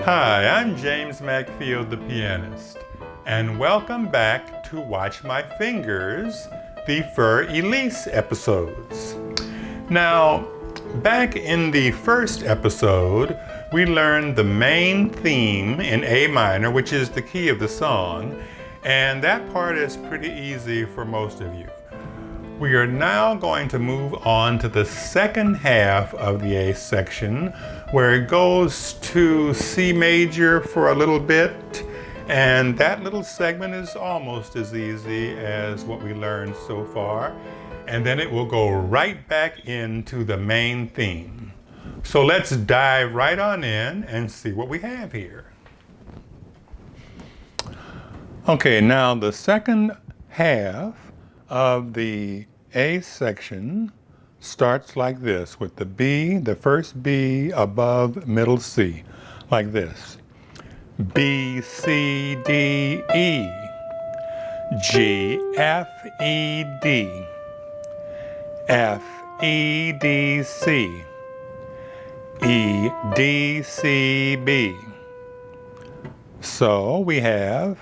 Hi, I'm James Macfield, the pianist, and welcome back to Watch My Fingers, the Fur Elise episodes. Now, back in the first episode, we learned the main theme in A minor, which is the key of the song, and that part is pretty easy for most of you. We are now going to move on to the second half of the A section, where it goes to C major for a little bit, and that little segment is almost as easy as what we learned so far, and then it will go right back into the main theme. So let's dive right on in and see what we have here. Okay, now the second half of the A section starts like this, with the B, the first B above middle C, like this. B, C, D, E, G, F, E, D, F, E, D, C, E, D, C, B. So we have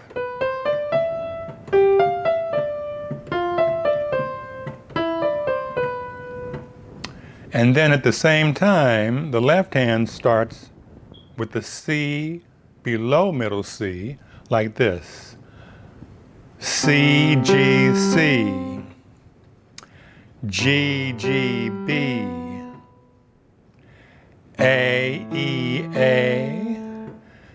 and then at the same time, the left hand starts with the C below middle C, like this. C, G, C, G, G, B, A, E, A,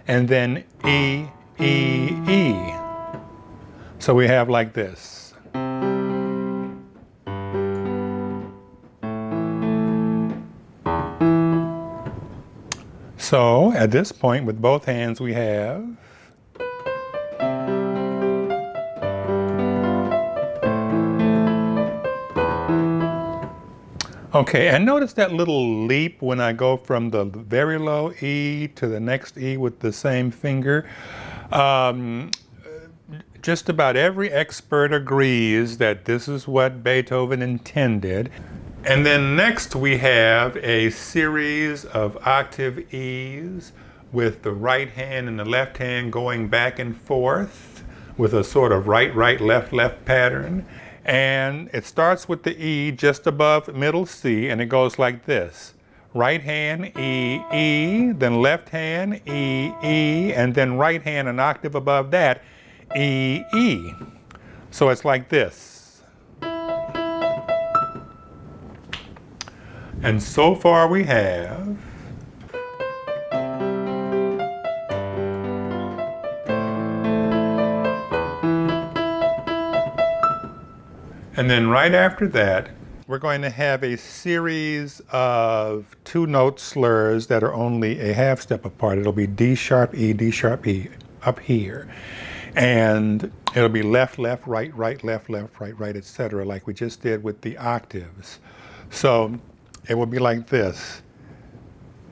and then E, E, E. So we have like this. So at this point, with both hands, we have okay, and notice that little leap when I go from the very low E to the next E with the same finger. Just about every expert agrees that this is what Beethoven intended. And then next we have a series of octave E's with the right hand and the left hand going back and forth with a sort of right, left pattern. And it starts with the E just above middle C, and it goes like this. Right hand, E, E, then left hand, E, E, and then right hand an octave above that, E, E. So it's like this. And so far we have and then right after that, we're going to have a series of two-note slurs that are only a half step apart. It'll be D sharp, E up here. And it'll be left, right, left, right, etc., like we just did with the octaves. So it will be like this.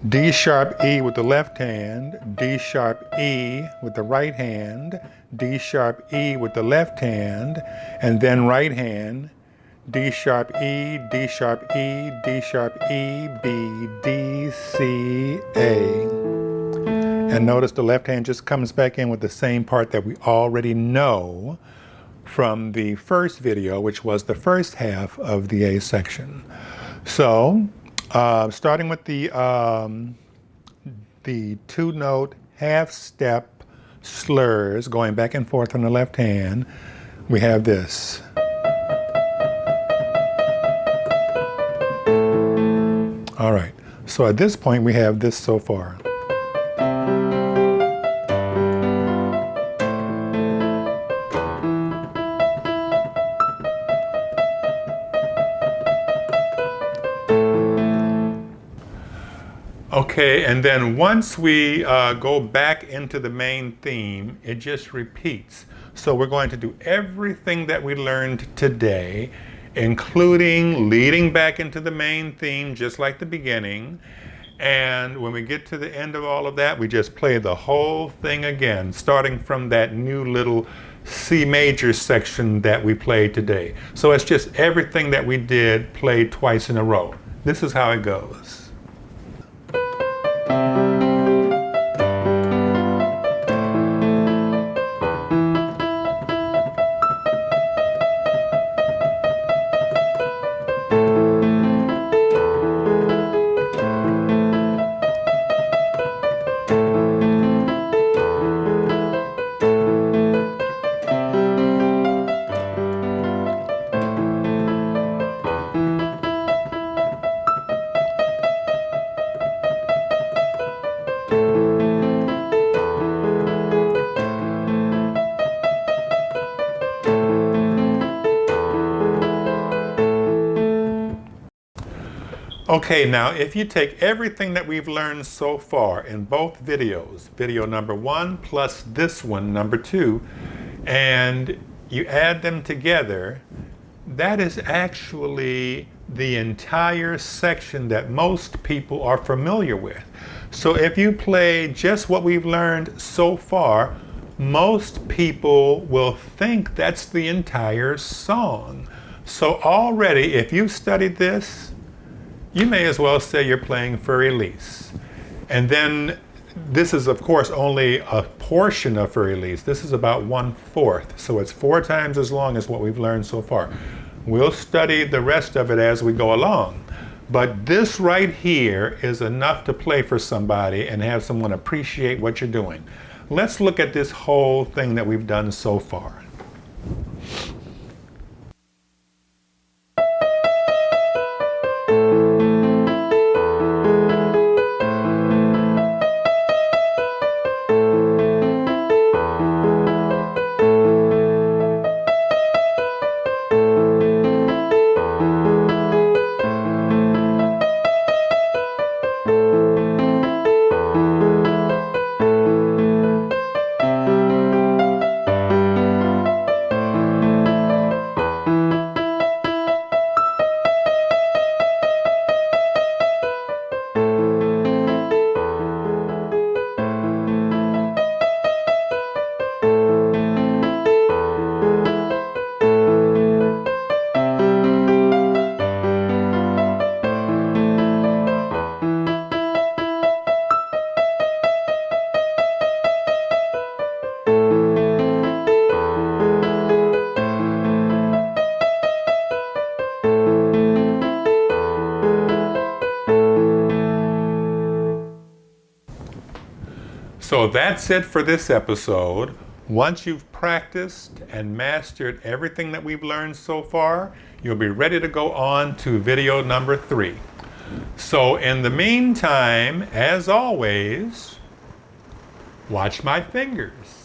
D sharp E with the left hand, D sharp E with the right hand, D sharp E with the left hand, and then right hand, D sharp E, D sharp E, D sharp E, B, D, C, A. And notice the left hand just comes back in with the same part that we already know from the first video, which was the first half of the A section. So, starting with the two-note half-step slurs going back and forth on the left hand, we have this. All right, so at this point we have this so far. Okay, and then once we go back into the main theme, it just repeats. So we're going to do everything that we learned today, including leading back into the main theme, just like the beginning. And when we get to the end of all of that, we just play the whole thing again, starting from that new little C major section that we played today. So it's just everything that we did played twice in a row. This is how it goes. Okay, now if you take everything that we've learned so far in both videos, video number 1 plus this one, number 2, and you add them together, that is actually the entire section that most people are familiar with. So if you play just what we've learned so far, most people will think that's the entire song. So already, if you've studied this, you may as well say you're playing Fur Elise. And then this is, of course, only a portion of Fur Elise. This is about 1/4, so it's 4 times as long as what we've learned so far. We'll study the rest of it as we go along. But this right here is enough to play for somebody and have someone appreciate what you're doing. Let's look at this whole thing that we've done so far. So that's it for this episode. Once you've practiced and mastered everything that we've learned so far, you'll be ready to go on to video number 3. So in the meantime, as always, watch my fingers.